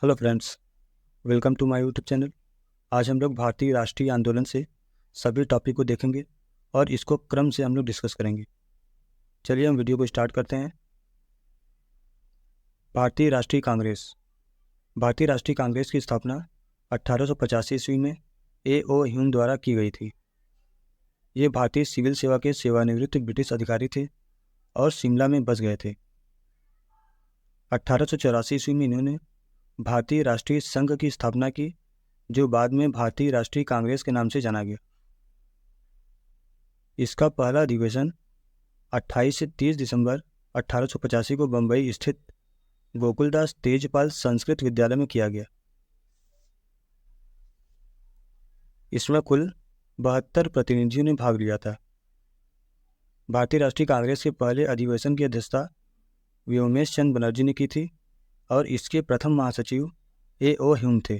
Hello friends, welcome to my YouTube channel. आज हम लोग भारतीय राष्ट्रीय आंदोलन से सभी टॉपिक को देखेंगे और इसको क्रम से हम लोग डिस्कस करेंगे। चलिए हम वीडियो को स्टार्ट करते हैं। भारतीय राष्ट्रीय कांग्रेस। भारतीय राष्ट्रीय कांग्रेस की स्थापना 1885 ईस्वी में A.O. ह्यूम द्वारा की गई थी। ये भारतीय सिविल सेवा के सेवानिवृत्त ब्रिटिश अधिकारी थे और शिमला में बस गए थे। 1884 ईस्वी में इन्होंने भारतीय राष्ट्रीय संघ की स्थापना की, जो बाद में भारतीय राष्ट्रीय कांग्रेस के नाम से जाना गया। इसका पहला अधिवेशन 28 से 30 दिसंबर 1885 को बम्बई स्थित गोकुलदास तेजपाल संस्कृत विद्यालय में किया गया। इसमें कुल 72 प्रतिनिधियों ने भाग लिया था। भारतीय राष्ट्रीय कांग्रेस के पहले अधिवेशन की अध्यक्षता व्योमेश चंद्र बनर्जी ने की थी और इसके प्रथम महासचिव A.O. ह्यूम थे।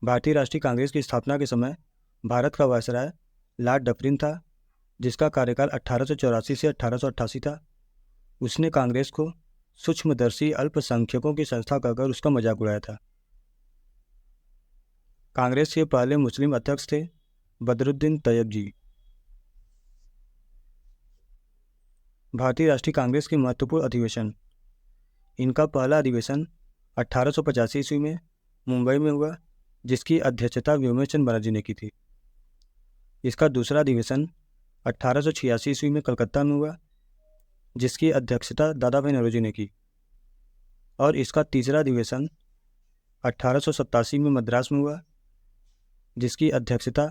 भारतीय राष्ट्रीय कांग्रेस की स्थापना के समय भारत का वायसराय लॉर्ड डफरिन था, जिसका कार्यकाल 1884 से 1888 था। उसने कांग्रेस को सूक्ष्मदर्शी अल्पसंख्यकों की संस्था कहकर उसका मजाक उड़ाया था। कांग्रेस के पहले मुस्लिम अध्यक्ष थे बदरुद्दीन तैयब जी। भारतीय राष्ट्रीय कांग्रेस के महत्वपूर्ण अधिवेशन। इनका पहला अधिवेशन 1885 ईस्वी में मुंबई में हुआ, जिसकी अध्यक्षता व्योमेश चंद्र बनर्जी ने की थी। इसका दूसरा अधिवेशन 1886 ईस्वी में कलकत्ता में हुआ, जिसकी अध्यक्षता दादा भाई नौरोजी ने की। और इसका तीसरा अधिवेशन 1887 में मद्रास में हुआ, जिसकी अध्यक्षता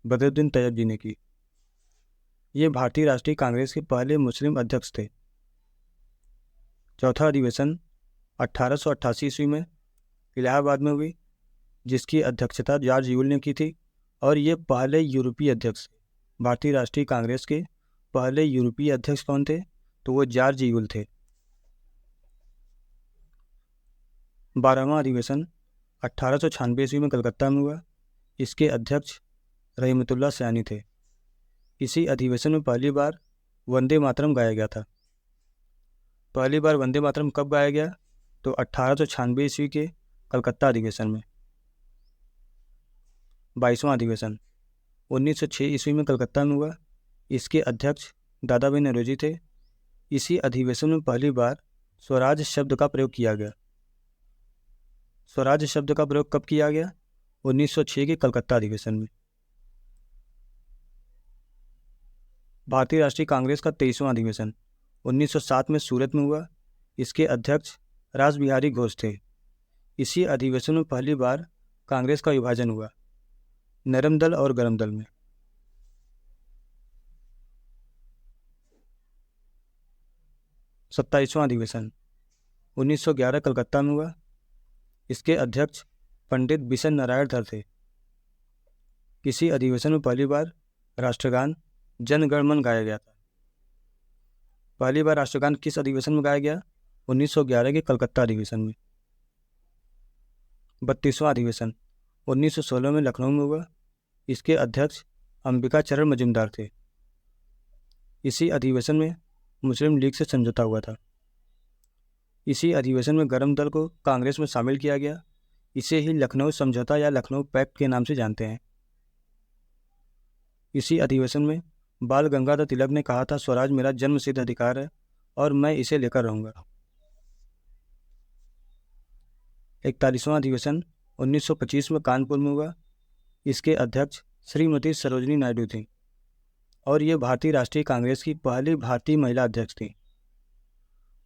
बदरुद्दीन तैयब जी ने की। ये भारतीय राष्ट्रीय कांग्रेस के पहले मुस्लिम अध्यक्ष थे। चौथा अधिवेशन 1888 ईस्वी में इलाहाबाद में हुई, जिसकी अध्यक्षता जॉर्ज यूल ने की थी और ये पहले यूरोपीय अध्यक्ष थे। भारतीय राष्ट्रीय कांग्रेस के पहले यूरोपीय अध्यक्ष कौन थे? तो वो जॉर्ज यूल थे। 12वां अधिवेशन 1896 ईस्वी में कलकत्ता में हुआ। इसके अध्यक्ष रहमतुल्लाह सयानी थे। इसी अधिवेशन में पहली बार वंदे मातरम गाया गया था। पहली बार वंदे मातरम कब गाया गया? तो 1896 ईस्वी के कलकत्ता अधिवेशन में। 22वां अधिवेशन 1906 ईस्वी में कलकत्ता में हुआ। इसके अध्यक्ष दादा भाई नौरोजी थे। इसी अधिवेशन में पहली बार स्वराज शब्द का प्रयोग किया गया। स्वराज शब्द का प्रयोग कब किया गया? 1906 के कलकत्ता अधिवेशन में। भारतीय राष्ट्रीय कांग्रेस का 23वां अधिवेशन 1907 में सूरत में हुआ। इसके अध्यक्ष रासबिहारी घोष थे। इसी अधिवेशन में पहली बार कांग्रेस का विभाजन हुआ, नरम दल और गरम दल में। सत्ताईसवां अधिवेशन 1911 कलकत्ता में हुआ। इसके अध्यक्ष पंडित बिशन नारायण धर थे। इसी अधिवेशन में पहली बार राष्ट्रगान जन गण मन गाया गया था। पहली बार राष्ट्रगान किस अधिवेशन में गाया गया? 1911 के कलकत्ता अधिवेशन में। 32वां अधिवेशन 1916 में लखनऊ में हुआ। इसके अध्यक्ष अंबिका चरण मजूमदार थे। इसी अधिवेशन में मुस्लिम लीग से समझौता हुआ था। इसी अधिवेशन में गरम दल को कांग्रेस में शामिल किया गया। इसे ही लखनऊ समझौता या लखनऊ पैक्ट के नाम से जानते हैं। इसी अधिवेशन में बाल गंगाधर तिलक ने कहा था, स्वराज मेरा जन्मसिद्ध अधिकार है और मैं इसे लेकर रहूंगा। 41वां अधिवेशन 1925 में कानपुर में हुआ। इसके अध्यक्ष श्रीमती सरोजनी नायडू थी और ये भारतीय राष्ट्रीय कांग्रेस की पहली भारतीय महिला अध्यक्ष थी।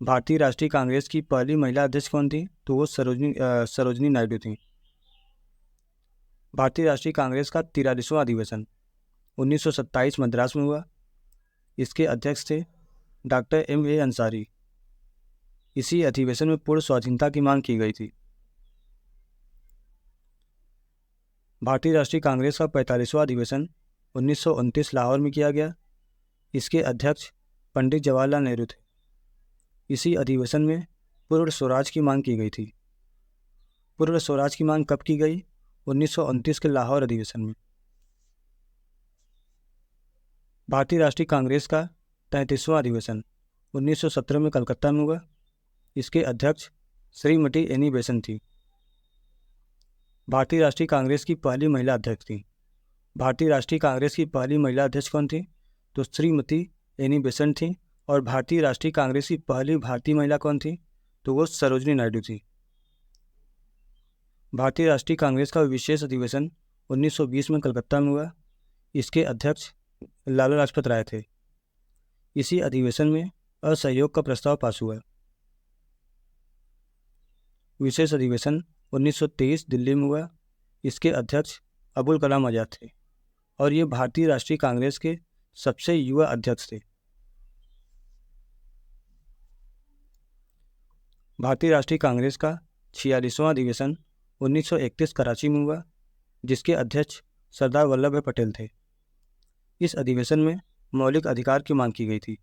भारतीय राष्ट्रीय कांग्रेस की पहली महिला अध्यक्ष कौन थी? तो वो सरोजनी नायडू थी। भारतीय राष्ट्रीय कांग्रेस का 43वां अधिवेशन 1927 मद्रास में हुआ। इसके अध्यक्ष थे डॉक्टर M.A. अंसारी। इसी अधिवेशन में पूर्ण स्वाधीनता की मांग की गई थी। भारतीय राष्ट्रीय कांग्रेस का 45वां अधिवेशन 1929 लाहौर में किया गया। इसके अध्यक्ष पंडित जवाहरलाल नेहरू थे। इसी अधिवेशन में पूर्ण स्वराज की मांग की गई थी। पूर्ण स्वराज की मांग कब की गई? 1929 के लाहौर अधिवेशन में। भारतीय राष्ट्रीय कांग्रेस का 33वां अधिवेशन 1917 में कलकत्ता में हुआ। इसके अध्यक्ष श्रीमती एनी बेसेंट थी। भारतीय राष्ट्रीय कांग्रेस की पहली महिला अध्यक्ष थी। भारतीय राष्ट्रीय कांग्रेस की पहली महिला अध्यक्ष कौन थी? तो श्रीमती एनी बेसेंट थी। और भारतीय राष्ट्रीय कांग्रेस की पहली भारतीय महिला कौन थी? तो वो सरोजनी नायडू थी। भारतीय राष्ट्रीय कांग्रेस का विशेष अधिवेशन 1920 में कलकत्ता में हुआ। इसके अध्यक्ष लाला लाजपत राय थे। इसी अधिवेशन में असहयोग का प्रस्ताव पास हुआ। विशेष अधिवेशन 1923 दिल्ली में हुआ। इसके अध्यक्ष अबुल कलाम आज़ाद थे और ये भारतीय राष्ट्रीय कांग्रेस के सबसे युवा अध्यक्ष थे। भारतीय राष्ट्रीय कांग्रेस का 46वां अधिवेशन 1931 कराची में हुआ, जिसके अध्यक्ष सरदार वल्लभ भाई पटेल थे। इस अधिवेशन में मौलिक अधिकार की मांग की गई थी।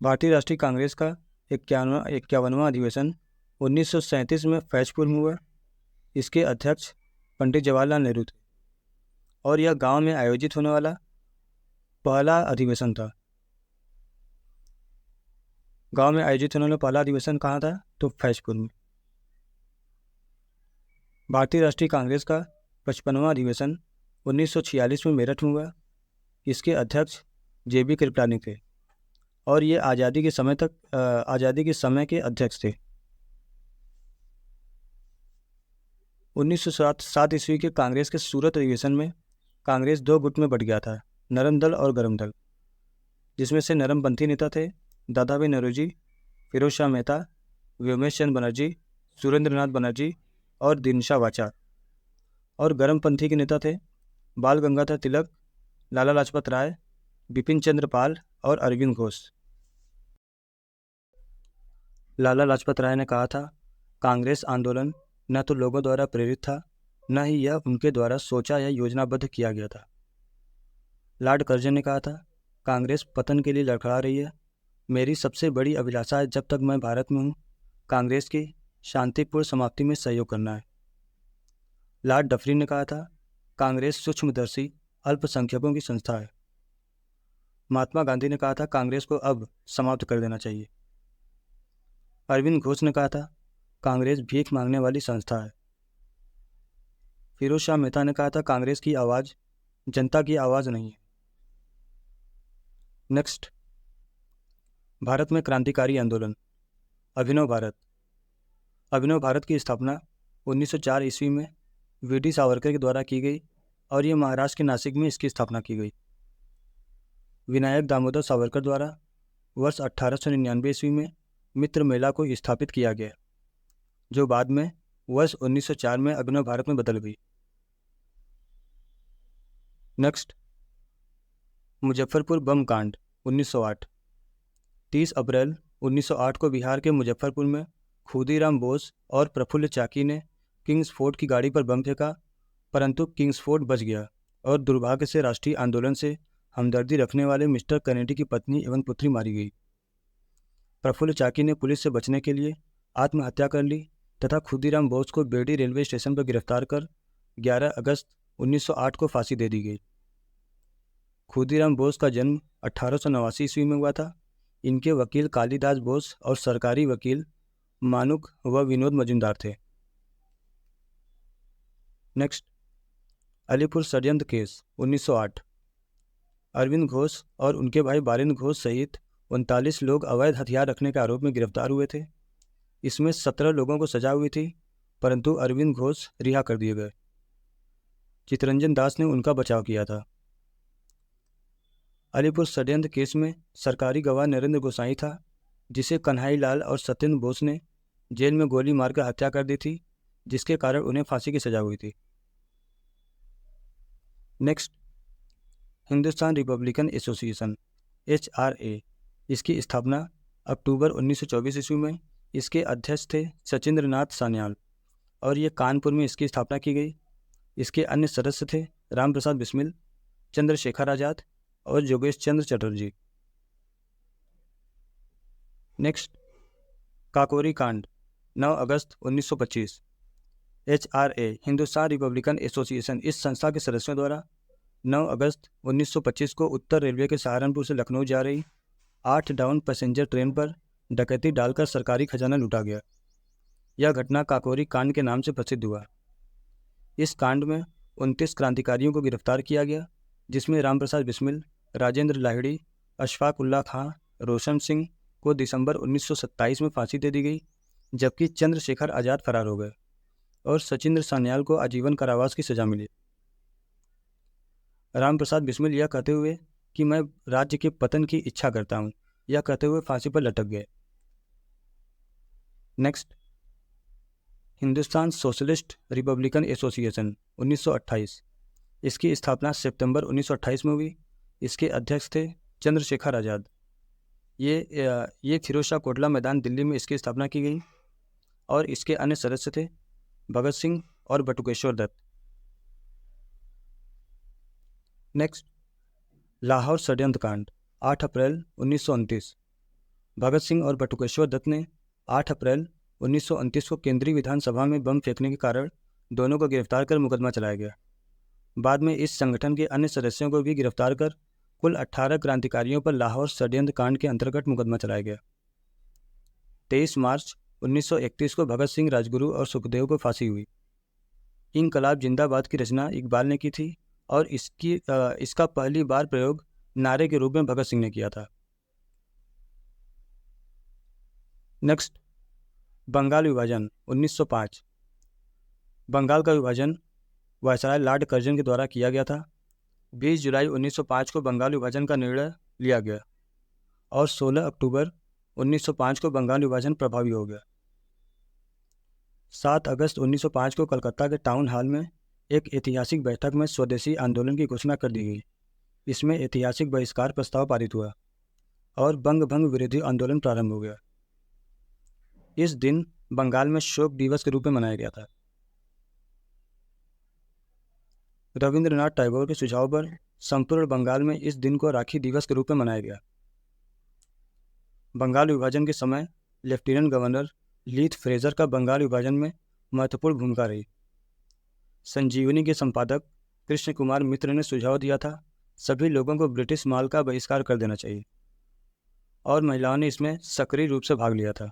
भारतीय राष्ट्रीय कांग्रेस का 51वां अधिवेशन 1937 में फैजपुर में हुआ। इसके अध्यक्ष पंडित जवाहरलाल नेहरू थे और यह गांव में आयोजित होने वाला पहला अधिवेशन था। गांव में आयोजित होने वाला पहला अधिवेशन कहाँ था? तो फैजपुर में। भारतीय राष्ट्रीय कांग्रेस का 55वां अधिवेशन 1946 में मेरठ में हुआ। इसके अध्यक्ष JB कृपलानी थे और ये आज़ादी के समय के अध्यक्ष थे। 1907 ईस्वी के कांग्रेस के सूरत अधिवेशन में कांग्रेस दो गुट में बंट गया था, नरम दल और गरम दल, जिसमें से नरमपंथी नेता थे दादा भाई नौरोजी, फिरोज शाह मेहता, व्योमेश चंद्र बनर्जी, सुरेंद्र नाथ बनर्जी और दिनशा वाचा। और गरमपंथी के नेता थे बाल गंगाधर तिलक, लाला लाजपत राय, बिपिन चंद्र पाल और अरविंद घोष। लाला लाजपत राय ने कहा था, कांग्रेस आंदोलन न तो लोगों द्वारा प्रेरित था, न ही यह उनके द्वारा सोचा या योजनाबद्ध किया गया था। लॉर्ड कर्जन ने कहा था, कांग्रेस पतन के लिए लड़खड़ा रही है। मेरी सबसे बड़ी अभिलाषा है, जब तक मैं भारत में हूँ, कांग्रेस की शांतिपूर्ण समाप्ति में सहयोग करना है। लॉर्ड डफरिन ने कहा था, कांग्रेस सूक्ष्मदर्शी अल्पसंख्यकों की संस्था है। महात्मा गांधी ने कहा था, कांग्रेस को अब समाप्त कर देना चाहिए। अरविंद घोष ने कहा था, कांग्रेस भीख मांगने वाली संस्था है। फिरोज शाह मेहता ने कहा था, कांग्रेस की आवाज़ जनता की आवाज़ नहीं है। नेक्स्ट, भारत में क्रांतिकारी आंदोलन। अभिनव भारत। अभिनव भारत की स्थापना 1904 ईस्वी में VD सावरकर के द्वारा की गई और ये महाराष्ट्र के नासिक में इसकी स्थापना की गई। विनायक दामोदर सावरकर द्वारा वर्ष 1899 ईस्वी में मित्र मेला को स्थापित किया गया, जो बाद में वर्ष 1904 में अभिनव भारत में बदल गई। नेक्स्ट, मुजफ्फरपुर बम कांड 1908। 30 अप्रैल 1908 को बिहार के मुजफ्फरपुर में खुदीराम बोस और प्रफुल्ल चाकी ने किंग्सफोर्ड की गाड़ी पर बम फेंका, परंतु किंग्सफोर्ड बच गया और दुर्भाग्य से राष्ट्रीय आंदोलन से हमदर्दी रखने वाले मिस्टर कैनेडी की पत्नी एवं पुत्री मारी गई। प्रफुल्ल चाकी ने पुलिस से बचने के लिए आत्महत्या कर ली तथा खुदीराम बोस को बेडी रेलवे स्टेशन पर गिरफ्तार कर 11 अगस्त 1908 को फांसी दे दी गई। खुदीराम बोस का जन्म 1889 ईस्वी में हुआ था। इनके वकील कालीदास बोस और सरकारी वकील मानुक व विनोद मजुमदार थे। नेक्स्ट, अलीपुर षड्यंत्र केस 1908। अरविंद घोष और उनके भाई बारिंद घोष सहित 39 लोग अवैध हथियार रखने के आरोप में गिरफ्तार हुए थे। इसमें 17 लोगों को सजा हुई थी, परंतु अरविंद घोष रिहा कर दिए गए। चितरंजन दास ने उनका बचाव किया था। अलीपुर षड्यंत्र केस में सरकारी गवाह नरेंद्र गोसाई था, जिसे कन्हई लाल और सत्येंद्र बोस ने जेल में गोली मारकर हत्या कर दी थी, जिसके कारण उन्हें फांसी की सजा हुई थी। Next, Hindustan Republican association HRA। इसकी स्थापना अक्टूबर 1924 ईस्वी में। इसके अध्यक्ष थे सचिंद्र नाथ सान्याल और ये कानपुर में इसकी स्थापना की गई। इसके अन्य सदस्य थे राम प्रसाद बिस्मिल, चंद्रशेखर आजाद और जोगेश चंद्र चटर्जी। नेक्स्ट, काकोरी कांड 9 अगस्त 1925। HRA हिंदुस्तान रिपब्लिकन एसोसिएशन इस संस्था के सदस्यों द्वारा 9 अगस्त 1925 को उत्तर रेलवे के सहारनपुर से लखनऊ जा रही 8 डाउन पैसेंजर ट्रेन पर डकैती डालकर सरकारी खजाना लूटा गया। यह घटना काकोरी कांड के नाम से प्रसिद्ध हुआ। इस कांड में 29 क्रांतिकारियों को गिरफ्तार किया गया, जिसमें रामप्रसाद बिस्मिल, राजेंद्र लाहिड़ी, अशफाक उल्लाह खां, रोशन सिंह को दिसंबर 1927 में फांसी दे दी गई, जबकि चंद्रशेखर आज़ाद फरार हो गए और सचिंद्र सान्याल को आजीवन कारावास की सजा मिली। रामप्रसाद बिस्मिल यह कहते हुए कि मैं राज्य के पतन की इच्छा करता हूँ, यह कहते हुए फांसी पर लटक गए। Next, Hindustan socialist Republican association 1928। इसकी स्थापना सितंबर 1928 में हुई। इसके अध्यक्ष थे चंद्रशेखर आज़ाद। ये फिरोज शाह कोटला मैदान दिल्ली में इसकी स्थापना की गई और इसके अन्य सदस्य थे भगत सिंह और बटुकेश्वर दत्त। नेक्स्ट, लाहौर षड्यंत्र कांड 8 अप्रैल 1929। भगत सिंह और बटुकेश्वर दत्त ने 8 अप्रैल 1929 को केंद्रीय विधानसभा में बम फेंकने के कारण दोनों को गिरफ्तार कर मुकदमा चलाया गया। बाद में इस संगठन के अन्य सदस्यों को भी गिरफ्तार कर कुल 18 क्रांतिकारियों पर लाहौर षड्यंत्र कांड के अंतर्गत मुकदमा चलाया गया। 23 मार्च 1931 को भगत सिंह, राजगुरु और सुखदेव को फांसी हुई। इनकलाब जिंदाबाद की रचना इकबाल ने की थी और इसका पहली बार प्रयोग नारे के रूप में भगत सिंह ने किया था। नेक्स्ट, बंगाल विभाजन 1905। बंगाल का विभाजन वायसराय लॉर्ड कर्जन के द्वारा किया गया था। 20 जुलाई 1905 को बंगाल विभाजन का निर्णय लिया गया और 16 अक्टूबर 1905 को बंगाल विभाजन प्रभावी हो गया। 7 अगस्त 1905 को कलकत्ता के टाउन हॉल में एक ऐतिहासिक बैठक में स्वदेशी आंदोलन की घोषणा कर दी गई। इसमें ऐतिहासिक बहिष्कार प्रस्ताव पारित हुआ और बंग भंग विरोधी आंदोलन प्रारंभ हो गया। इस दिन बंगाल में शोक दिवस के रूप में मनाया गया था। रविंद्रनाथ टैगोर के सुझाव पर संपूर्ण बंगाल में इस दिन को राखी दिवस के रूप में मनाया गया। बंगाल विभाजन के समय लेफ्टिनेंट गवर्नर लीथ फ्रेजर का बंगाल विभाजन में महत्वपूर्ण भूमिका रही। संजीवनी के संपादक कृष्ण कुमार मित्र ने सुझाव दिया था सभी लोगों को ब्रिटिश माल का बहिष्कार कर देना चाहिए और महिलाओं ने इसमें सक्रिय रूप से भाग लिया था।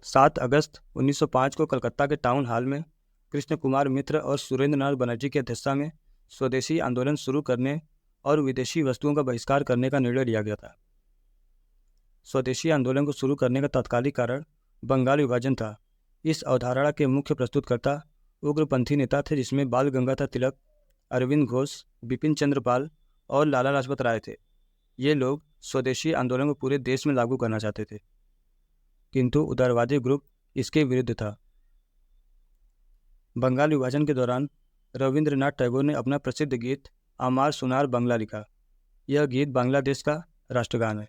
7 अगस्त 1905 को कलकत्ता के टाउन हॉल में कृष्ण कुमार मित्र और सुरेंद्र नाथ बनर्जी की अध्यक्षता में स्वदेशी आंदोलन शुरू करने और विदेशी वस्तुओं का बहिष्कार करने का निर्णय लिया गया था। स्वदेशी आंदोलन को शुरू करने का तात्कालिक कारण बंगाल विभाजन था। इस अवधारणा के मुख्य प्रस्तुतकर्ता उग्रपंथी नेता थे, जिसमें बाल गंगाधर तिलक, अरविंद घोष, बिपिन चंद्र पाल और लाला लाजपत राय थे। ये लोग स्वदेशी आंदोलन को पूरे देश में लागू करना चाहते थे, किंतु उदारवादी ग्रुप इसके विरुद्ध था। बंगाल विभाजन के दौरान रविंद्रनाथ टैगोर ने अपना प्रसिद्ध गीत आमार सुनार बांग्ला लिखा। यह गीत बांग्लादेश का राष्ट्रगान है।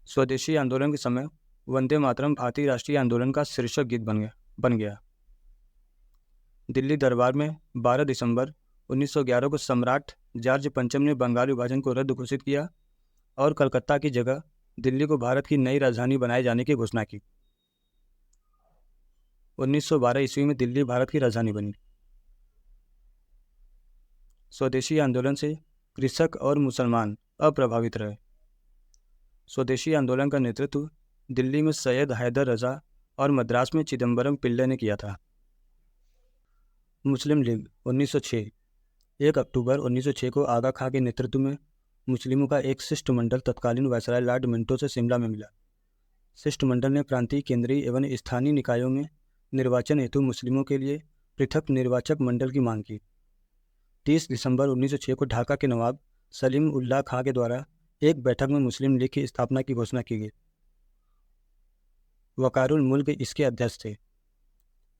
स्वदेशी आंदोलन के समय वंदे मातरम भारतीय राष्ट्रीय आंदोलन का शीर्षक गीत बन गया। दिल्ली दरबार में 12 दिसंबर 1911 को सम्राट जॉर्ज पंचम ने बंगाल विभाजन को रद्द घोषित किया और कलकत्ता की जगह दिल्ली को भारत की नई राजधानी बनाए जाने की घोषणा की। 1912 ईस्वी में दिल्ली भारत की राजधानी बनी। स्वदेशी आंदोलन से कृषक और मुसलमान अप्रभावित रहे। स्वदेशी आंदोलन का नेतृत्व दिल्ली में सैयद हैदर रजा और मद्रास में चिदम्बरम पिल्ले ने किया था। मुस्लिम लीग 1906। 1 अक्टूबर 1906 को आगा खां के नेतृत्व में मुस्लिमों का एक शिष्टमंडल तत्कालीन वायसराय लॉर्ड मिंटो से शिमला में मिला। शिष्टमंडल ने प्रांतीय, केंद्रीय एवं स्थानीय निकायों में निर्वाचन हेतु मुस्लिमों के लिए पृथक निर्वाचक मंडल की मांग की। 30 दिसंबर 1906 को ढाका के नवाब सलीम उल्लाह खां के द्वारा एक बैठक में मुस्लिम लीग की स्थापना की घोषणा की गई। वकारुल मुल्क इसके अध्यक्ष थे।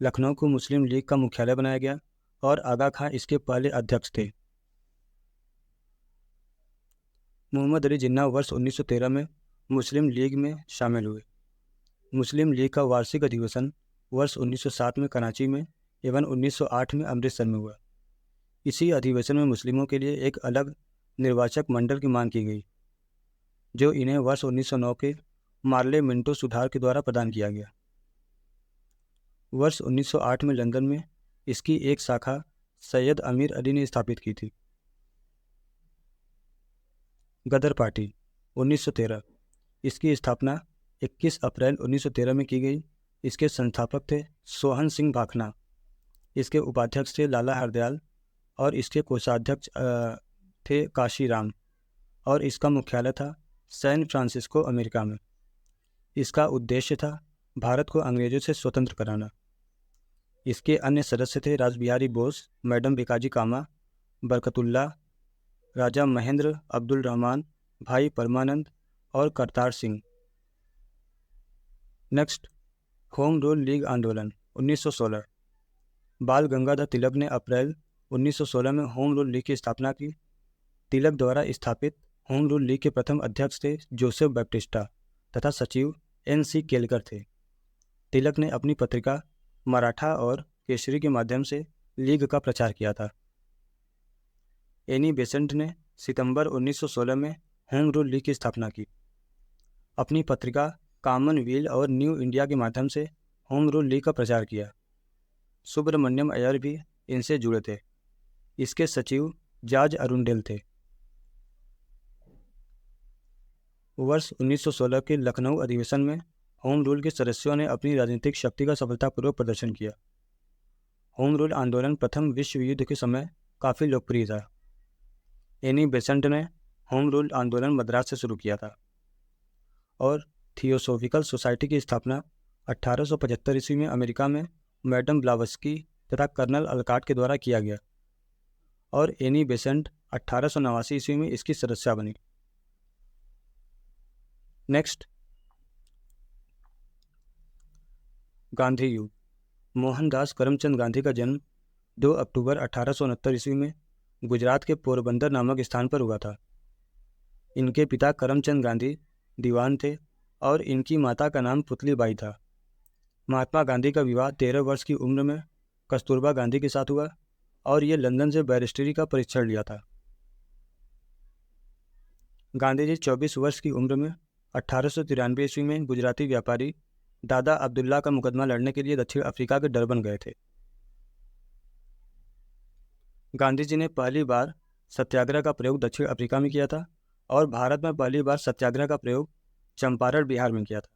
लखनऊ को मुस्लिम लीग का मुख्यालय बनाया गया और आगा खां इसके पहले अध्यक्ष थे। मोहम्मद अली जिन्ना वर्ष 1913 में मुस्लिम लीग में शामिल हुए। मुस्लिम लीग का वार्षिक अधिवेशन वर्ष 1907 में कराची में एवं 1908 में अमृतसर में हुआ। इसी अधिवेशन में मुस्लिमों के लिए एक अलग निर्वाचक मंडल की मांग की गई, जो इन्हें वर्ष 1909 के मार्ले मिंटो सुधार के द्वारा प्रदान किया गया। वर्ष 1908 में लंदन में इसकी एक शाखा सैयद अमीर अली ने स्थापित की थी। गदर पार्टी 1913। इसकी स्थापना 21 अप्रैल 1913 में की गई। इसके संस्थापक थे सोहन सिंह भाखना, इसके उपाध्यक्ष थे लाला हरदयाल और इसके कोषाध्यक्ष थे काशीराम, और इसका मुख्यालय था सैन फ्रांसिस्को, अमेरिका में। इसका उद्देश्य था भारत को अंग्रेजों से स्वतंत्र कराना। इसके अन्य सदस्य थे रासबिहारी बोस, मैडम भिकाजी कामा, बरकतुल्ला, राजा महेंद्र अब्दुल रहमान, भाई परमानंद और Kartar Singh. Next, home rule league आंदोलन 1916। बाल गंगाधर तिलक ने अप्रैल 1916 में होम रूल लीग की स्थापना की। तिलक द्वारा स्थापित होम रूल लीग के प्रथम अध्यक्ष थे जोसेफ बैप्टिस्टा तथा सचिव N.C. केलकर थे। तिलक ने अपनी पत्रिका मराठा और केसरी के माध्यम से लीग का प्रचार किया था। एनी बेसेंट ने सितंबर 1916 में होम रूल लीग की स्थापना की। अपनी पत्रिका कॉमनवेल्थ और न्यू इंडिया के माध्यम से होम रूल लीग का प्रचार किया। सुब्रमण्यम अय्यर भी इनसे जुड़े थे। इसके सचिव जॉर्ज अरुंडेल थे। वर्ष 1916 के लखनऊ अधिवेशन में होम रूल के सदस्यों ने अपनी राजनीतिक शक्ति का सफलतापूर्वक प्रदर्शन किया। होम रूल आंदोलन प्रथम विश्व युद्ध के समय काफ़ी लोकप्रिय था। एनी बेसेंट ने होम रूल आंदोलन मद्रास से शुरू किया था और थियोसॉफिकल सोसाइटी की स्थापना 1875 ईस्वी में अमेरिका में मैडम ब्लावस्की तथा कर्नल अलकाट के द्वारा किया गया और एनी बेसेंट 1889 ईस्वी में इसकी सदस्य बनी। नेक्स्ट, गांधी युग। मोहनदास करमचंद गांधी का जन्म 2 अक्टूबर 1869 ईस्वी में गुजरात के पोरबंदर नामक स्थान पर हुआ था। इनके पिता करमचंद गांधी दीवान थे और इनकी माता का नाम पुतलीबाई था। महात्मा गांधी का विवाह 13 वर्ष की उम्र में कस्तूरबा गांधी के साथ हुआ और ये लंदन से बैरिस्टरी का परीक्षण लिया था। गांधी जी 24 वर्ष की उम्र में 1893 ईस्वी में गुजराती व्यापारी दादा अब्दुल्ला का मुकदमा लड़ने के लिए दक्षिण अफ्रीका के डरबन गए थे। गांधी जी ने पहली बार सत्याग्रह का प्रयोग दक्षिण अफ्रीका में किया था और भारत में पहली बार सत्याग्रह का प्रयोग चंपारण, बिहार में किया था।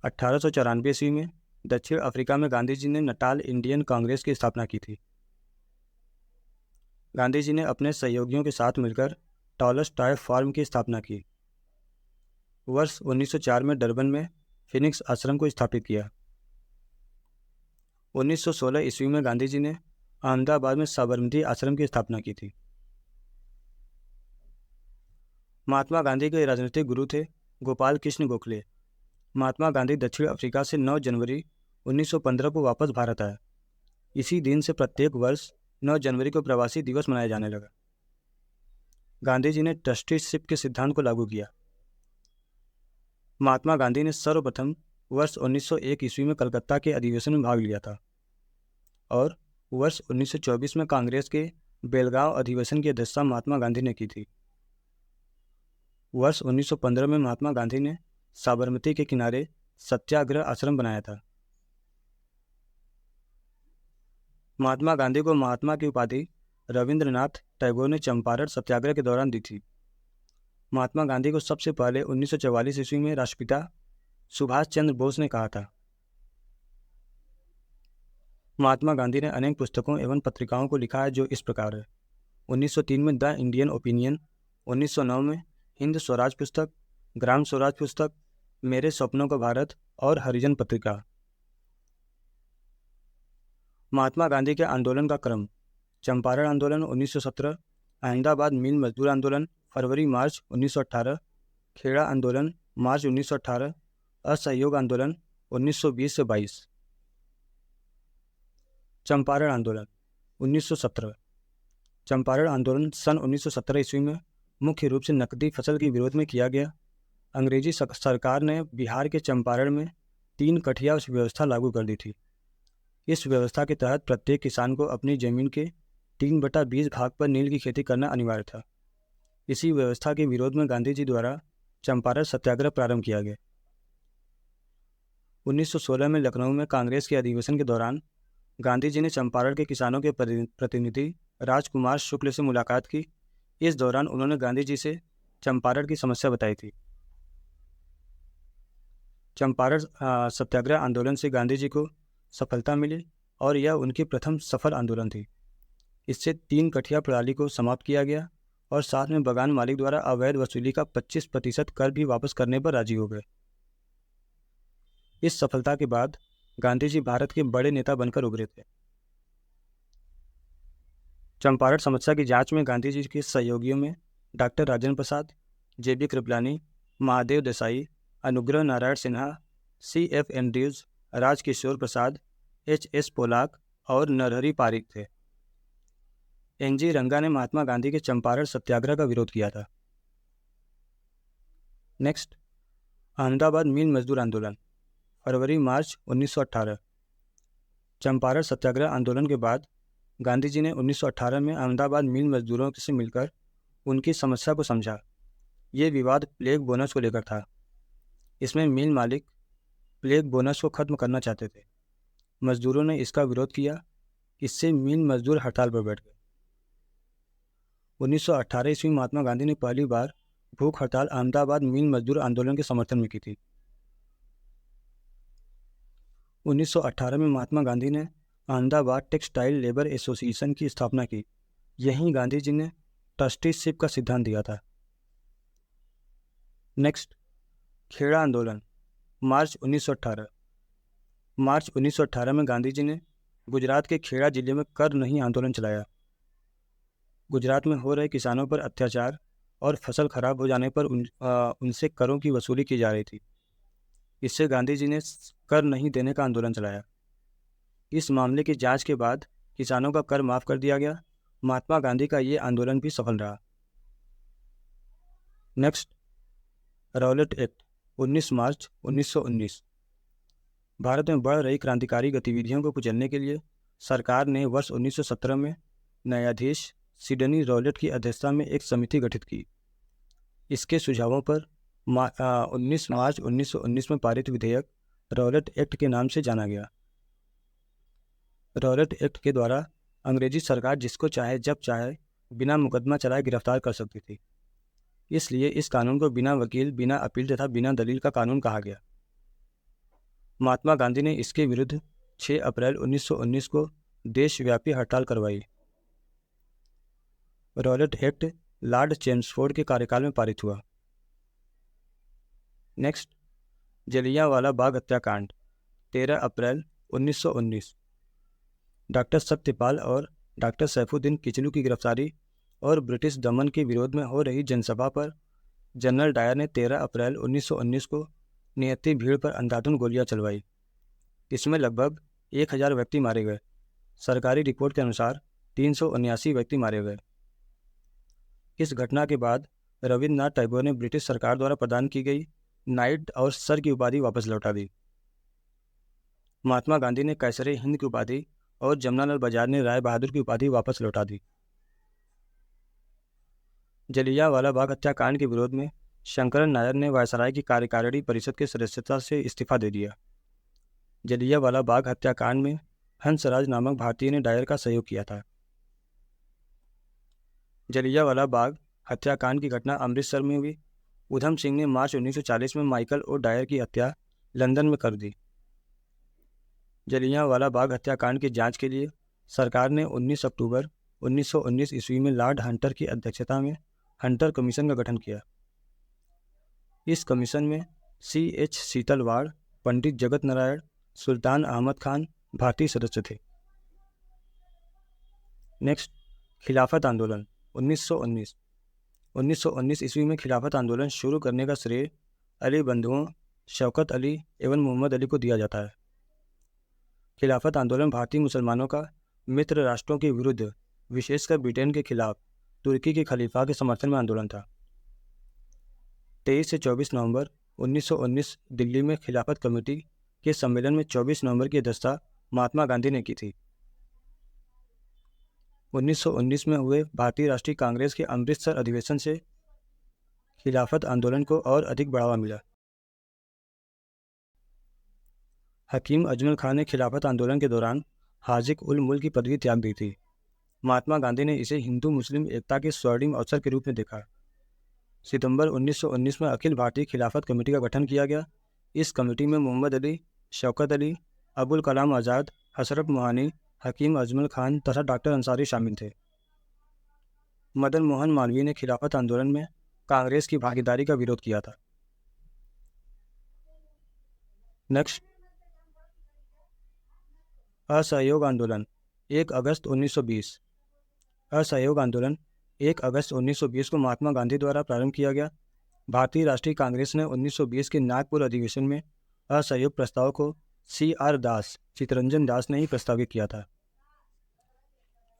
1894 ईस्वी में दक्षिण अफ्रीका में गांधी जी ने नटाल इंडियन कांग्रेस की स्थापना की थी। गांधी जी ने अपने सहयोगियों के साथ मिलकर टॉलस्टॉय फार्म की स्थापना की। वर्ष 1904 में डरबन में फिनिक्स आश्रम को स्थापित किया। 1916 ईस्वी में गांधी जी ने अहमदाबाद में साबरमती आश्रम की स्थापना की थी। महात्मा गांधी के राजनीतिक गुरु थे गोपाल कृष्ण गोखले। महात्मा गांधी दक्षिण अफ्रीका से 9 जनवरी 1915 को वापस भारत आए। इसी दिन से प्रत्येक वर्ष 9 जनवरी को प्रवासी दिवस मनाया जाने लगा। गांधी जी ने ट्रस्टीशिप के सिद्धांत को लागू किया। महात्मा गांधी ने सर्वप्रथम वर्ष 1901 ईस्वी में कलकत्ता के अधिवेशन में भाग लिया था और वर्ष 1924 में कांग्रेस के बेलगांव अधिवेशन की अध्यक्षता महात्मा गांधी ने की थी। वर्ष 1915 में महात्मा गांधी ने साबरमती के किनारे सत्याग्रह आश्रम बनाया था। महात्मा गांधी को महात्मा की उपाधि रविंद्रनाथ टैगोर ने चंपारण सत्याग्रह के दौरान दी थी। महात्मा गांधी को सबसे पहले 1944 ईस्वी में राष्ट्रपिता सुभाष चंद्र बोस ने कहा था। महात्मा गांधी ने अनेक पुस्तकों एवं पत्रिकाओं को लिखा है जो इस प्रकार है। 1903 में द इंडियन ओपिनियन, 1909 में हिंद स्वराज पुस्तक, ग्राम स्वराज पुस्तक, मेरे सपनों का भारत और हरिजन पत्रिका। महात्मा गांधी के आंदोलन का क्रम: चंपारण आंदोलन 1917, अहमदाबाद मिल मजदूर आंदोलन फरवरी मार्च 1918, खेड़ा आंदोलन मार्च 1918, असहयोग आंदोलन 1920 से 22। चंपारण आंदोलन 1917। चंपारण आंदोलन सन 1917 ईस्वी में मुख्य रूप से नकदी फसल के विरोध में किया गया। अंग्रेजी सरकार ने बिहार के चंपारण में 3 कठिया व्यवस्था लागू कर दी थी। इस व्यवस्था के तहत प्रत्येक किसान को अपनी जमीन के 3/20 भाग पर नील की खेती करना अनिवार्य था। इसी व्यवस्था के विरोध में गांधी जी द्वारा चंपारण सत्याग्रह प्रारंभ किया गया। 1916 में लखनऊ में कांग्रेस के अधिवेशन के दौरान गांधी जी ने चंपारण के किसानों के प्रतिनिधि राजकुमार शुक्ल से मुलाकात की। इस दौरान उन्होंने गांधी जी से चंपारण की समस्या बताई थी। चंपारण सत्याग्रह आंदोलन से गांधी जी को सफलता मिली और यह उनकी प्रथम सफल आंदोलन थी। इससे 3 कठिया प्रणाली को समाप्त किया गया और साथ में बगान मालिक द्वारा अवैध वसूली का 25% कर भी वापस करने पर राजी हो गए। इस सफलता के बाद गांधी जी भारत के बड़े नेता बनकर उभरे थे। चंपारण समस्या की जांच में गांधी जी के सहयोगियों में डॉक्टर राजेंद्र प्रसाद, जेबी कृपलानी, महादेव देसाई, अनुग्रह नारायण सिन्हा, CF एंड्रयूज, राजकिशोर प्रसाद, HS पोलाक और नरहरि पारिक थे। NG रंगा ने महात्मा गांधी के चंपारण सत्याग्रह का विरोध किया था। नेक्स्ट, अहमदाबाद मील मजदूर आंदोलन, फरवरी मार्च 1918। चंपारण सत्याग्रह आंदोलन के बाद गांधी जी ने 1918 में अहमदाबाद मील मजदूरों से मिलकर उनकी समस्या को समझा। ये विवाद प्लेग बोनस को लेकर था। इसमें मिल मालिक प्लेग बोनस को खत्म करना चाहते थे। मजदूरों ने इसका विरोध किया। इससे मिल मजदूर हड़ताल पर बैठ गए। 1918 ईस्वी में महात्मा गांधी ने पहली बार भूख हड़ताल अहमदाबाद मिल मजदूर आंदोलन के समर्थन में की थी। 1918 में महात्मा गांधी ने अहमदाबाद टेक्सटाइल लेबर एसोसिएशन की स्थापना की। यहीं गांधी जी ने ट्रस्टीशिप का सिद्धांत दिया था। नेक्स्ट, खेड़ा आंदोलन, मार्च 1918। मार्च 1918 में गांधी जी ने गुजरात के खेड़ा जिले में कर नहीं आंदोलन चलाया। गुजरात में हो रहे किसानों पर अत्याचार और फसल खराब हो जाने पर उनसे करों की वसूली की जा रही थी। इससे गांधी जी ने कर नहीं देने का आंदोलन चलाया। इस मामले की जांच के बाद किसानों का कर माफ कर दिया गया। महात्मा गांधी का ये आंदोलन भी सफल रहा। नेक्स्ट, रॉलेट एक्ट, 19 मार्च 1919। भारत में बढ़ रही क्रांतिकारी गतिविधियों को कुचलने के लिए सरकार ने वर्ष 1917 में न्यायाधीश सिडनी रॉलेट की अध्यक्षता में एक समिति गठित की। इसके सुझावों पर 19 मार्च 1919 में पारित विधेयक रॉलेट एक्ट के नाम से जाना गया। रॉलेट एक्ट के द्वारा अंग्रेजी सरकार जिसको चाहे जब चाहे बिना मुकदमा चलाए गिरफ्तार कर सकती थी। इसलिए इस कानून को बिना वकील, बिना अपील तथा बिना दलील का कानून कहा गया। महात्मा गांधी ने इसके विरुद्ध 6 अप्रैल 1919 को देशव्यापी हड़ताल करवाई। रॉलेट एक्ट लॉर्ड चेम्सफोर्ड के कार्यकाल में पारित हुआ। नेक्स्ट, जलियांवाला बाग हत्याकांड, 13 अप्रैल 1919। डॉक्टर सत्यपाल और डॉक्टर सैफुद्दीन किचलू की गिरफ्तारी और ब्रिटिश दमन के विरोध में हो रही जनसभा पर जनरल डायर ने 13 अप्रैल 1919 को नियति भीड़ पर अंधाधुंध गोलियां चलवाई। इसमें लगभग 1000 व्यक्ति मारे गए। सरकारी रिपोर्ट के अनुसार 379 व्यक्ति मारे गए। इस घटना के बाद रविन्द्रनाथ टैगोर ने ब्रिटिश सरकार द्वारा प्रदान की गई नाइट और सर की उपाधि वापस लौटा दी। महात्मा गांधी ने कैसरे हिंद की उपाधि और जमनालाल बजाज ने राय बहादुर की उपाधि वापस लौटा दी। जलियांवाला बाग हत्याकांड के विरोध में शंकरन नायर ने वायसराय की कार्यकारिणी परिषद के सदस्यता से इस्तीफा दे दिया। जलियांवाला बाग हत्याकांड में हंसराज नामक भारतीय ने डायर का सहयोग किया था। जलियांवाला बाग हत्याकांड की घटना अमृतसर में हुई। उधम सिंह ने मार्च 1940 में माइकल और डायर की हत्या लंदन में कर दी। जलियांवाला बाग हत्याकांड की जांच के लिए सरकार ने 19 अक्टूबर 1919 ईस्वी में लॉर्ड हंटर की अध्यक्षता में हंटर कमीशन का गठन किया। इस कमीशन में CH सीतलवाड़, पंडित जगत नारायण, सुल्तान अहमद खान भारतीय सदस्य थे। नेक्स्ट, खिलाफत आंदोलन, 1919। 1919 ईस्वी में खिलाफत आंदोलन शुरू करने का श्रेय अली बंधुओं शौकत अली एवं मोहम्मद अली को दिया जाता है। खिलाफत आंदोलन भारतीय मुसलमानों का मित्र राष्ट्रों के विरुद्ध, विशेषकर ब्रिटेन के खिलाफ तुर्की के खलीफा के समर्थन में आंदोलन था। 23 से 24 नवंबर 1919 दिल्ली में खिलाफत कमेटी के सम्मेलन में 24 नवंबर की अध्यक्षता महात्मा गांधी ने की थी। 1919 में हुए भारतीय राष्ट्रीय कांग्रेस के अमृतसर अधिवेशन से खिलाफत आंदोलन को और अधिक बढ़ावा मिला। हकीम अजमल खान ने खिलाफत आंदोलन के दौरान हाजिक उल मुल्क की पदवी त्याग दी थी। महात्मा गांधी ने इसे हिंदू मुस्लिम एकता के स्वर्णिम अवसर के रूप में देखा। सितंबर 1919 में अखिल भारतीय खिलाफत कमेटी का गठन किया गया। इस कमेटी में मोहम्मद अली, शौकत अली, अबुल कलाम आज़ाद, हसरत मोहानी, हकीम अजमल खान तथा डॉक्टर अंसारी शामिल थे। मदन मोहन मालवीय ने खिलाफत आंदोलन में कांग्रेस की भागीदारी का विरोध किया था। नेक्स्ट, असहयोग आंदोलन 1 अगस्त 1920। असहयोग आंदोलन 1 अगस्त 1920 को महात्मा गांधी द्वारा प्रारंभ किया गया। भारतीय राष्ट्रीय कांग्रेस ने 1920 के नागपुर अधिवेशन में असहयोग प्रस्ताव को CR दास, चितरंजन दास ने ही प्रस्तावित किया था।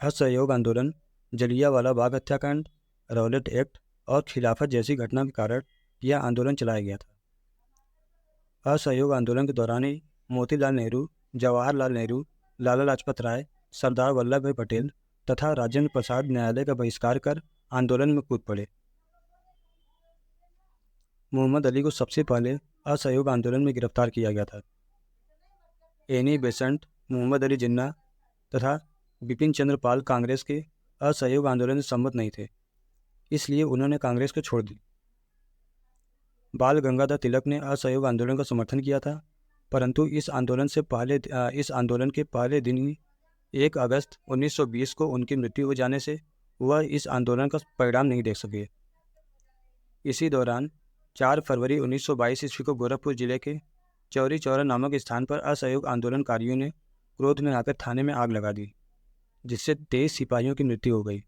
असहयोग आंदोलन जलियांवाला बाग हत्याकांड, रौलट एक्ट और खिलाफत जैसी घटना के कारण यह आंदोलन चलाया गया था। असहयोग आंदोलन के दौरान ही मोतीलाल नेहरू, जवाहरलाल नेहरू, लाला लाजपत राय, सरदार वल्लभ भाई पटेल तथा राजेंद्र प्रसाद न्यायालय का बहिष्कार कर आंदोलन में कूद पड़े। मोहम्मद अली को सबसे पहले असहयोग आंदोलन में गिरफ्तार किया गया था। एनी बेसेंट, मोहम्मद अली जिन्ना तथा बिपिन चंद्र पाल कांग्रेस के असहयोग आंदोलन से सम्मत नहीं थे, इसलिए उन्होंने कांग्रेस को छोड़ दी। बाल गंगाधर तिलक ने असहयोग आंदोलन का समर्थन किया था, परंतु इस आंदोलन के पहले दिन ही 1 अगस्त 1920 को उनकी मृत्यु हो जाने से वह इस आंदोलन का परिणाम नहीं देख सके। इसी दौरान 4 फरवरी 1922 ईस्वी को गोरखपुर जिले के चौरी चौरा नामक स्थान पर असहयोग आंदोलनकारियों ने क्रोध में आकर थाने में आग लगा दी, जिससे 23 सिपाहियों की मृत्यु हो गई।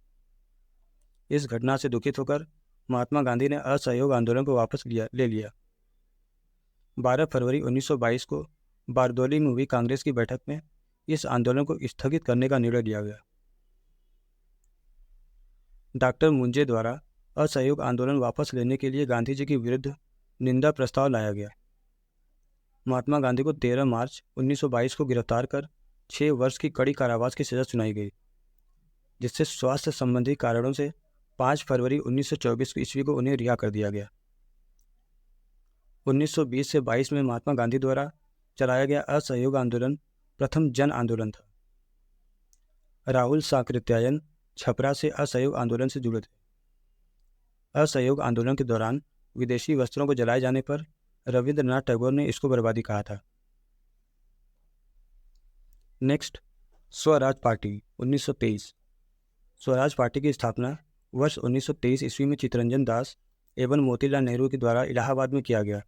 इस घटना से दुखित होकर महात्मा गांधी ने असहयोग आंदोलन को वापस ले लिया। 12 फरवरी 1922 को बारदौली में हुई कांग्रेस की बैठक में इस आंदोलन को स्थगित करने का निर्णय लिया गया। डॉक्टर मुंजे द्वारा असहयोग आंदोलन वापस लेने के लिए गांधी जी के विरुद्ध निंदा प्रस्ताव लाया गया। महात्मा गांधी को 13 मार्च 1922 को गिरफ्तार कर 6 वर्ष की कड़ी कारावास की सजा सुनाई गई, जिससे स्वास्थ्य संबंधी कारणों से 5 फरवरी 1924 ईस्वी को उन्हें रिहा कर दिया गया। 1920 से 22 में महात्मा गांधी द्वारा चलाया गया असहयोग आंदोलन प्रथम जन आंदोलन था। राहुल सांकृत्यायन छपरा से असहयोग आंदोलन से जुड़े थे। असहयोग आंदोलन के दौरान विदेशी वस्त्रों को जलाए जाने पर रविंद्रनाथ टैगोर ने इसको बर्बादी कहा था। Next, Swaraj party 1923। Swaraj party की स्थापना वर्ष 1923 ईस्वी में चितरंजन दास एवं मोतीलाल नेहरू के द्वारा इलाहाबाद में किया गया।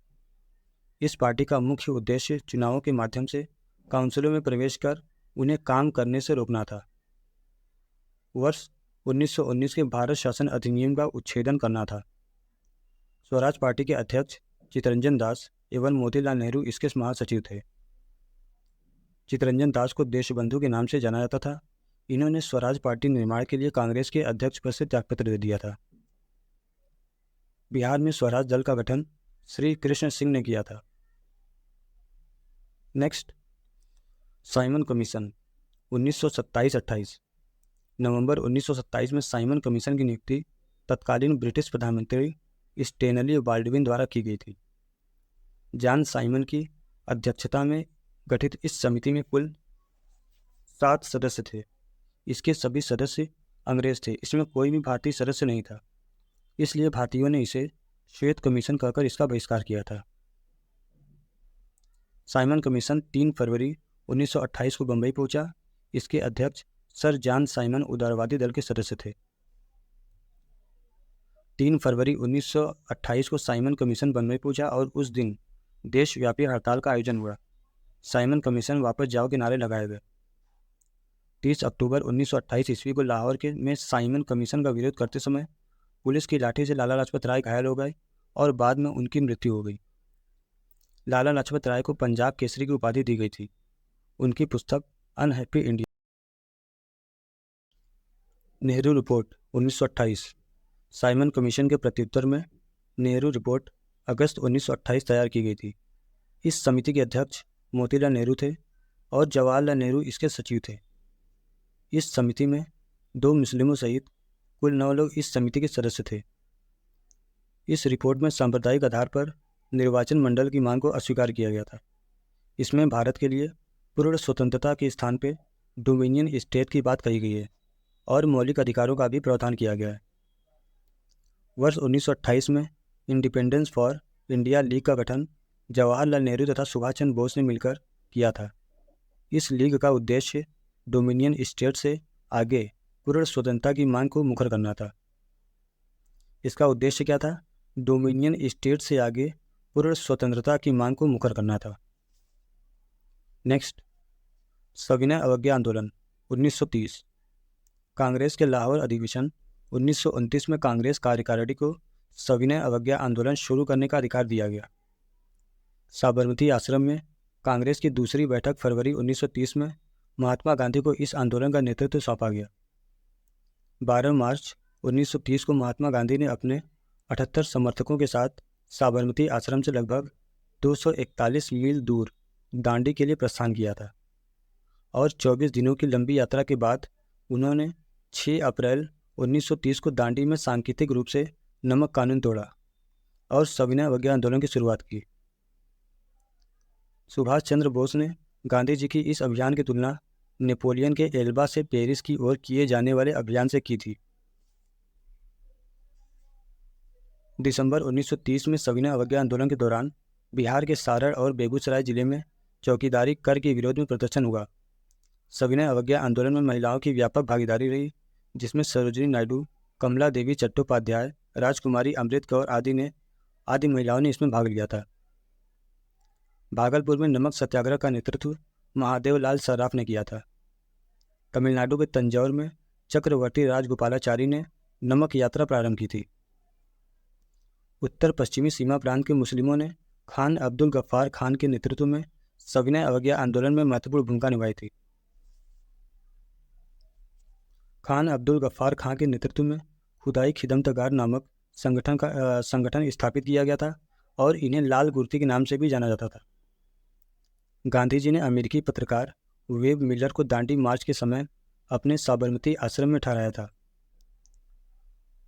इस पार्टी का मुख्य उद्देश्य चुनावों के माध्यम से काउंसिलों में प्रवेश कर उन्हें काम करने से रोकना था। वर्ष 1919 के भारत शासन अधिनियम का उच्छेदन करना था। स्वराज पार्टी के अध्यक्ष चितरंजन दास एवं मोतीलाल नेहरू इसके महासचिव थे। चितरंजन दास को देशबंधु के नाम से जाना जाता था। इन्होंने स्वराज पार्टी निर्माण के लिए कांग्रेस के अध्यक्ष पद से त्यागपत्र दे दिया था। बिहार में स्वराज दल का गठन श्री कृष्ण सिंह ने किया था। Next, Simon commission 1927-28। नवंबर 1927 में साइमन कमीशन की नियुक्ति तत्कालीन ब्रिटिश प्रधानमंत्री स्टेनली बाल्डविन द्वारा की गई थी। जॉन साइमन की अध्यक्षता में गठित इस समिति में कुल 7 सदस्य थे। इसके सभी सदस्य अंग्रेज थे। इसमें कोई भी भारतीय सदस्य नहीं था, इसलिए भारतीयों ने इसे श्वेत कमीशन कहकर इसका बहिष्कार किया था। साइमन कमीशन 3 फरवरी 1928 को बंबई पहुंचा। इसके अध्यक्ष सर जॉन साइमन उदारवादी दल के सदस्य थे। 3 फरवरी 1928 को साइमन कमीशन बंबई पहुंचा और उस दिन देशव्यापी हड़ताल का आयोजन हुआ। साइमन कमीशन वापस जाओ के नारे लगाए गए। 30 अक्टूबर 1928 ईस्वी को लाहौर में साइमन कमीशन का विरोध करते समय पुलिस की लाठी से लाला लाजपत राय घायल हो गए और बाद में उनकी मृत्यु हो गई। लाला लाजपत राय को पंजाब केसरी की उपाधि दी गई थी। उनकी पुस्तक unhappy India. Nehru report 1928। Simon commission के प्रत्युत्तर में नेहरू रिपोर्ट अगस्त 1928 तैयार की गई थी। इस समिति के अध्यक्ष मोतीलाल नेहरू थे और जवाहरलाल नेहरू इसके सचिव थे। इस समिति में 2 मुस्लिमों सहित कुल 9 लोग इस समिति के सदस्य थे। इस रिपोर्ट में सांप्रदायिक आधार पर निर्वाचन मंडल की मांग को अस्वीकार किया गया था। इसमें भारत के लिए पूर्ण स्वतंत्रता के स्थान पर डोमिनियन स्टेट की बात कही गई है। और मौलिक अधिकारों का भी प्रावधान किया गया है। वर्ष 1928 में इंडिपेंडेंस फॉर इंडिया लीग का गठन जवाहरलाल नेहरू तथा सुभाष चंद्र बोस ने मिलकर किया था। इस लीग का उद्देश्य डोमिनियन स्टेट से आगे पूर्ण स्वतंत्रता की मांग को मुखर करना था। इसका उद्देश्य क्या था? डोमिनियन स्टेट से आगे पूर्ण स्वतंत्रता की मांग को मुखर करना था। नेक्स्ट, सविनय अवज्ञा आंदोलन 1930। कांग्रेस के लाहौर अधिवेशन 1929 में कांग्रेस कार्यकारिणी को सविनय अवज्ञा आंदोलन शुरू करने का अधिकार दिया गया। साबरमती आश्रम में कांग्रेस की दूसरी बैठक फरवरी 1930 में महात्मा गांधी को इस आंदोलन का नेतृत्व सौंपा गया। 12 मार्च 1930 को महात्मा गांधी ने अपने 78 समर्थकों के साथ साबरमती आश्रम से लगभग 241 मील दूर दांडी के लिए प्रस्थान किया था और 24 दिनों की लंबी यात्रा के बाद उन्होंने 6 अप्रैल 1930 को दांडी में सांकेतिक रूप से नमक कानून तोड़ा और सविनय अवज्ञा आंदोलन की शुरुआत की। सुभाष चंद्र बोस ने गांधी जी की इस अभियान की तुलना नेपोलियन के एल्बा से पेरिस की ओर किए जाने वाले अभियान से की थी। दिसंबर 1930 में सविनय अवज्ञा आंदोलन के दौरान बिहार के सारण और बेगूसराय जिले में चौकीदारी कर के विरोध में प्रदर्शन हुआ। सविनय अवज्ञा आंदोलन में महिलाओं की व्यापक भागीदारी रही, जिसमें सरोजिनी नायडू, कमला देवी चट्टोपाध्याय, राजकुमारी अमृत कौर आदि महिलाओं ने इसमें भाग लिया था। भागलपुर में नमक सत्याग्रह का नेतृत्व महादेव लाल सर्राफ ने किया था। तमिलनाडु के तंजौर में चक्रवर्ती राजगोपालाचारी ने नमक यात्रा प्रारंभ की थी। उत्तर पश्चिमी सीमा प्रांत के मुस्लिमों ने खान अब्दुल गफ्फार खान के नेतृत्व में सविनय अवज्ञा आंदोलन में महत्वपूर्ण भूमिका निभाई थी। खान अब्दुल गफ्फार खान के नेतृत्व में खुदाई खिदमतगार नामक संगठन स्थापित किया गया था और इन्हें लाल कुर्ती के नाम से भी जाना जाता था। गांधी जी ने अमेरिकी पत्रकार वेब मिलर को दांडी मार्च के समय अपने साबरमती आश्रम में ठहराया था।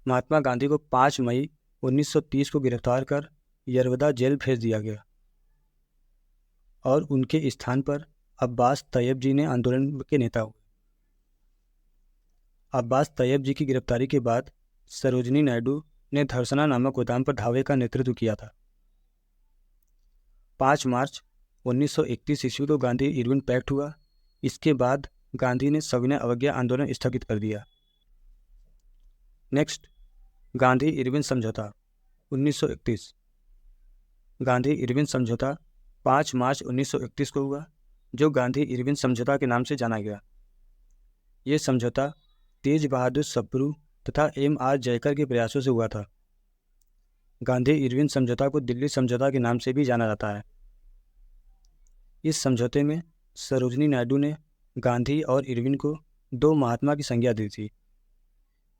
महात्मा गांधी को 5 मई 1930 को गिरफ्तार कर यरवदा जेल भेज दिया गया और उनके स्थान पर अब्बास तैयब जी ने आंदोलन के नेता हुए। अब्बास तैयब जी की गिरफ्तारी के बाद सरोजिनी नायडू ने धरसना नामक गोदाम पर धावे का नेतृत्व किया था। 5 मार्च 1931 ईस्वी को गांधी इरविन पैक्ट हुआ। इसके बाद गांधी ने सविनय अवज्ञा आंदोलन स्थगित कर दिया। नेक्स्ट, गांधी इरविन समझौता 1931। गांधी इरविन समझौता 5 मार्च 1931 को हुआ, जो गांधी इरविन समझौता के नाम से जाना गया। ये समझौता तेज बहादुर सप्रू तथा M.R. जयकर के प्रयासों से हुआ था। गांधी इरविन समझौता को दिल्ली समझौता के नाम से भी जाना जाता है। इस समझौते में सरोजिनी नायडू ने गांधी और इरविन को 2 महात्मा की संज्ञा दी थी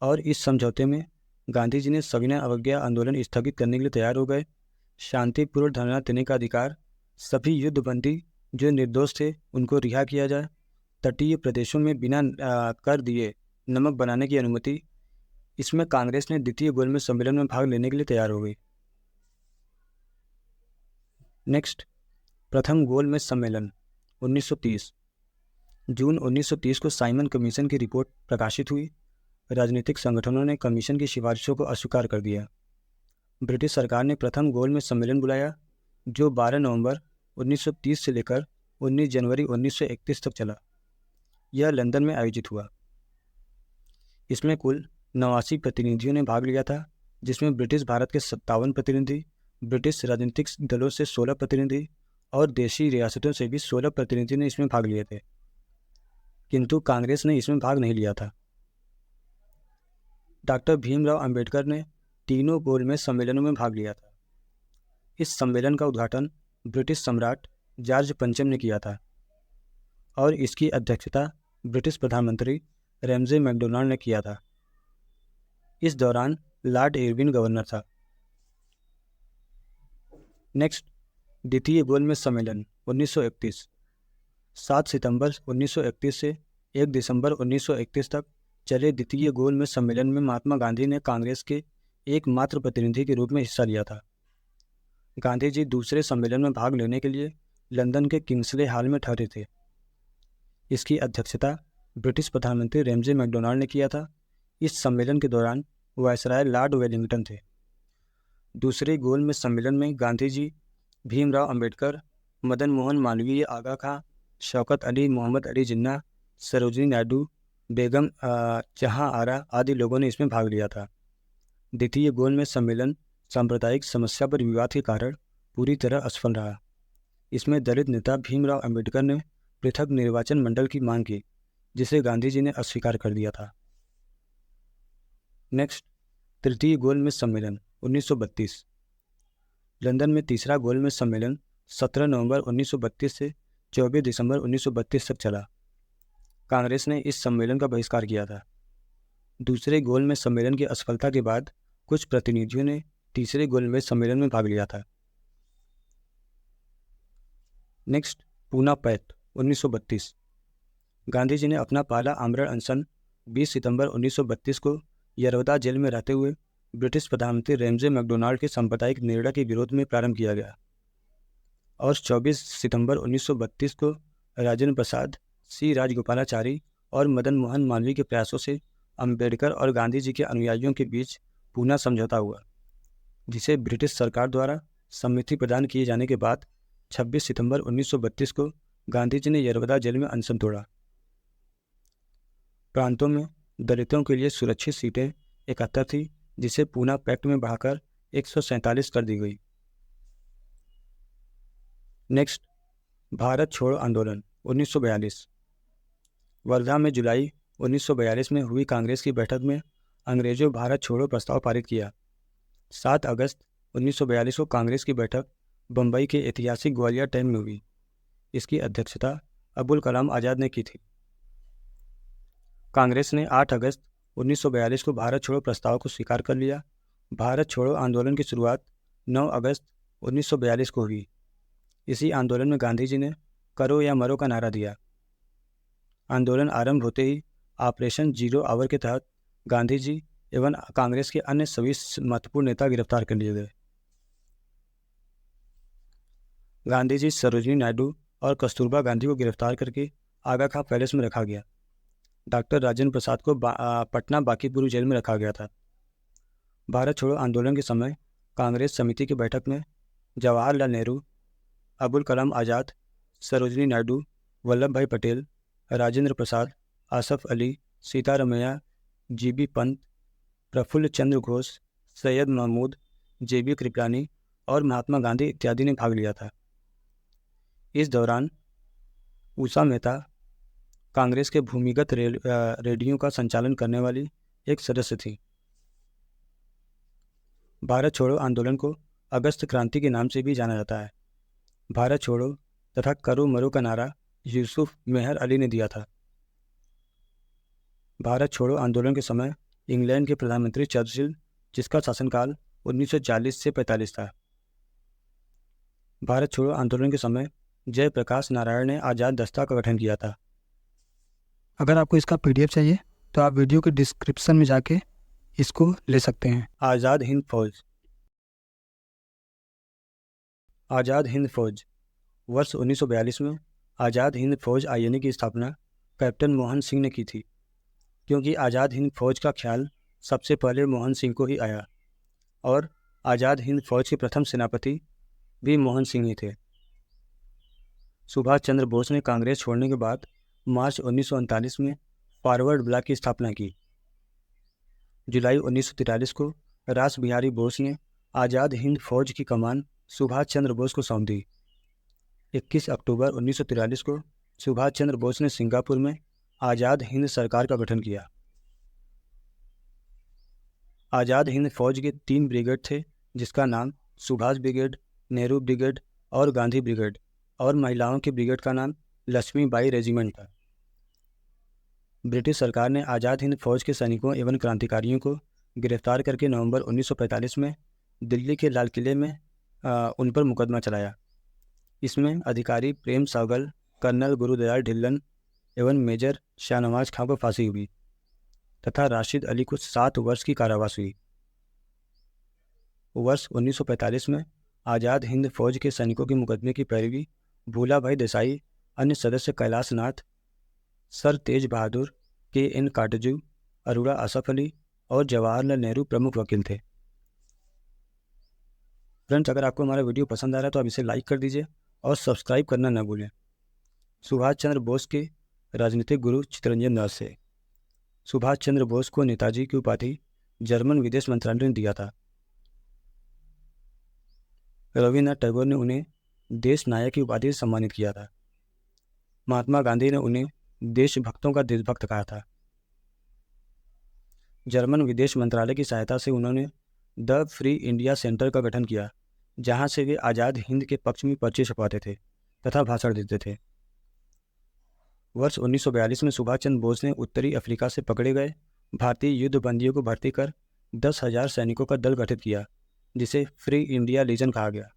और इस समझौते में गांधी जी ने सविनय अवज्ञा आंदोलन स्थगित करने के लिए तैयार हो गए। शांतिपूर्ण धरना देने का अधिकार, सभी युद्धबंदी जो निर्दोष थे उनको रिहा किया जाए, तटीय प्रदेशों में बिना कर दिए नमक बनाने की अनुमति। इसमें कांग्रेस ने द्वितीय गोलमेज सम्मेलन में भाग लेने के लिए तैयार हो गई। नेक्स्ट, प्रथम गोलमेज सम्मेलन 1930। जून 1930 को साइमन कमीशन की रिपोर्ट प्रकाशित हुई। राजनीतिक संगठनों ने कमीशन की सिफारिशों को अस्वीकार कर दिया। ब्रिटिश सरकार ने प्रथम गोलमेज सम्मेलन बुलाया, जो 12 नवंबर 1930 से लेकर 19 जनवरी 1931 तक चला। यह लंदन में आयोजित हुआ। इसमें कुल 89 प्रतिनिधियों ने भाग लिया था, जिसमें ब्रिटिश भारत के 57 प्रतिनिधि, ब्रिटिश राजनीतिक दलों से 16 प्रतिनिधि और देशी रियासतों से भी 16 प्रतिनिधि ने इसमें भाग लिए थे, किंतु कांग्रेस ने इसमें भाग नहीं लिया था। डॉक्टर भीमराव अंबेडकर ने तीनों गोलमेज सम्मेलनों में भाग लिया था। इस सम्मेलन का उद्घाटन ब्रिटिश सम्राट जॉर्ज पंचम ने किया था और इसकी अध्यक्षता ब्रिटिश प्रधानमंत्री रैमजे मैकडोनाल्ड ने किया था। इस दौरान लॉर्ड इरविन गवर्नर था। नेक्स्ट, द्वितीय गोलमेज सम्मेलन 1931। 7 सितंबर 1931 से 1 दिसंबर 1931 तक चले द्वितीय गोलमेज सम्मेलन में महात्मा गांधी ने कांग्रेस के एकमात्र प्रतिनिधि के रूप में हिस्सा लिया था। गांधी जी दूसरे सम्मेलन में भाग लेने के लिए लंदन के किंग्सले हॉल में ठहरे थे। इसकी अध्यक्षता ब्रिटिश प्रधानमंत्री रैमजे मैकडोनाल्ड ने किया था। इस सम्मेलन के दौरान वायसराय लॉर्ड वेलिंगटन थे। दूसरे गोल मेज सम्मेलन में गांधी जी, भीमराव अंबेडकर, मदन मोहन मालवीय, आगा खां, शौकत अली, मोहम्मद अली जिन्ना, सरोजिनी नायडू, बेगम जहां आरा आदि लोगों ने इसमें भाग लिया था। द्वितीय गोल मेज सम्मेलन सांप्रदायिक समस्या पर विवाद के कारण पूरी तरह असफल रहा। इसमें दलित नेता भीमराव अंबेडकर ने पृथक निर्वाचन मंडल की मांग की, जिसे गांधी जी ने अस्वीकार कर दिया था। नेक्स्ट, तृतीय गोल मेज सम्मेलन 1932। लंदन में तीसरा गोल मेज सम्मेलन 17 नवंबर 1932 से 24 दिसंबर 1932 तक चला। कांग्रेस ने इस सम्मेलन का बहिष्कार किया था। दूसरे गोल मेज सम्मेलन की असफलता के बाद कुछ प्रतिनिधियों ने तीसरे गोल मेज सम्मेलन में भाग लिया था। Next, Poona pact 1932। गांधी जी ने अपना पहला आमरण अनशन 20 सितंबर 1932 को यरवदा जेल में रहते हुए ब्रिटिश प्रधानमंत्री रैमजे मैकडोनाल्ड के सांप्रदायिक निर्णय के विरोध में प्रारंभ किया गया और 24 सितंबर 1932 को राजेंद्र प्रसाद, सी राजगोपालाचारी और मदन मोहन मालवीय के प्रयासों से अंबेडकर और गांधी जी के अनुयायियों के बीच पूना समझौता हुआ, जिसे ब्रिटिश सरकार द्वारा सम्मति प्रदान किए जाने के बाद 26 सितंबर 1932 को गांधी जी ने यरवदा जेल में अनशन तोड़ा। प्रांतों में दलितों के लिए सुरक्षित सीटें 71 थी, जिसे पूना पैक्ट में बढ़ाकर 147 कर दी गई। नेक्स्ट, भारत छोड़ो आंदोलन 1942। वर्धा में जुलाई 1942 में हुई कांग्रेस की बैठक में अंग्रेजों भारत छोड़ो प्रस्ताव पारित किया। 7 अगस्त 1942 को कांग्रेस की बैठक बम्बई के ऐतिहासिक ग्वालियर डैम में हुई। इसकी अध्यक्षता अबुल कलाम आज़ाद ने की थी। कांग्रेस ने 8 अगस्त 1942 को भारत छोड़ो प्रस्ताव को स्वीकार कर लिया। भारत छोड़ो आंदोलन की शुरुआत 9 अगस्त 1942 को हुई। इसी आंदोलन में गांधी जी ने करो या मरो का नारा दिया। आंदोलन आरंभ होते ही ऑपरेशन जीरो आवर के तहत गांधी जी एवं कांग्रेस के अन्य सभी महत्वपूर्ण नेता गिरफ्तार कर लिए गए। गांधी जी, सरोजिनी नायडू और कस्तूरबा गांधी को गिरफ्तार करके आगा खां पैलेस में रखा गया। डॉक्टर राजेंद्र प्रसाद को पटना बांकीपुर जेल में रखा गया था। भारत छोड़ो आंदोलन के समय कांग्रेस समिति की बैठक में जवाहरलाल नेहरू, अबुल कलाम आज़ाद, सरोजिनी नायडू, वल्लभ भाई पटेल, राजेंद्र प्रसाद, आसफ अली, सीतारमैया, जीबी पंत, प्रफुल्ल चंद्र घोष, सैयद महमूद, जेबी कृपलानी और महात्मा गांधी इत्यादि ने भाग लिया था। इस दौरान उषा मेहता कांग्रेस के भूमिगत रेडियो का संचालन करने वाली एक सदस्य थी। भारत छोड़ो आंदोलन को अगस्त क्रांति के नाम से भी जाना जाता है। भारत छोड़ो तथा करो मरो का नारा यूसुफ मेहर अली ने दिया था। भारत छोड़ो आंदोलन के समय इंग्लैंड के प्रधानमंत्री चर्चिल, जिसका शासनकाल 1940 से 45 था। भारत छोड़ो आंदोलन के समय जयप्रकाश नारायण ने आज़ाद दस्ता का गठन किया था। अगर आपको इसका PDF चाहिए तो आप वीडियो के डिस्क्रिप्शन में जाके इसको ले सकते हैं। आज़ाद हिंद फौज। आज़ाद हिंद फौज वर्ष 1942 में आज़ाद हिंद फौज INA की स्थापना कैप्टन मोहन सिंह ने की थी, क्योंकि आज़ाद हिंद फौज का ख्याल सबसे पहले मोहन सिंह को ही आया और आज़ाद हिंद फौज के प्रथम सेनापति भी मोहन सिंह ही थे। सुभाष चंद्र बोस ने कांग्रेस छोड़ने के बाद मार्च 1939 में फॉरवर्ड ब्लॉक की स्थापना की। जुलाई 1943 को रास बिहारी बोस ने आज़ाद हिंद फौज की कमान सुभाष चंद्र बोस को सौंप दी। 21 अक्टूबर 1943 को सुभाष चंद्र बोस ने सिंगापुर में आज़ाद हिंद सरकार का गठन किया। आज़ाद हिंद फौज के 3 ब्रिगेड थे, जिसका नाम सुभाष ब्रिगेड, नेहरू ब्रिगेड और गांधी ब्रिगेड, और महिलाओं के ब्रिगेड का नाम लक्ष्मीबाई रेजिमेंट था। ब्रिटिश सरकार ने आज़ाद हिंद फौज के सैनिकों एवं क्रांतिकारियों को गिरफ्तार करके नवंबर 1945 में दिल्ली के लाल किले में उन पर मुकदमा चलाया। इसमें अधिकारी प्रेम सावल, कर्नल गुरुदयाल ढिल्लन एवं मेजर शाहनवाज खां को फांसी हुई तथा राशिद अली को 7 वर्ष की कारावास हुई। वर्ष 1945 में आज़ाद हिंद फौज के सैनिकों के मुकदमे की पैरवी भूला भाई देसाई, अन्य सदस्य कैलाश नाथ, सर तेज बहादुर, के.एन. काटजू, अरोड़ा असफ अली और जवाहरलाल नेहरू प्रमुख वकील थे। फ्रेंड्स, अगर आपको हमारा वीडियो पसंद आ रहा है तो आप इसे लाइक कर दीजिए और सब्सक्राइब करना न भूलें। सुभाष चंद्र बोस के राजनीतिक गुरु चित्तरंजन दास से। सुभाष चंद्र बोस को नेताजी की उपाधि जर्मन विदेश मंत्रालय ने दिया था। रविन्द्रनाथ टैगोर ने उन्हें देश नायक की उपाधि से सम्मानित किया था। महात्मा गांधी ने उन्हें देशभक्तों का देशभक्त कहा था। जर्मन विदेश मंत्रालय की सहायता से उन्होंने द फ्री इंडिया सेंटर का गठन किया, जहां से वे आज़ाद हिंद के पक्ष में पर्चे छपवाते थे तथा भाषण देते थे। वर्ष 1942 में सुभाष चंद्र बोस ने उत्तरी अफ्रीका से पकड़े गए भारतीय युद्ध बंदियों को भर्ती कर 10,000 सैनिकों का दल गठित किया, जिसे फ्री इंडिया लीजन कहा गया।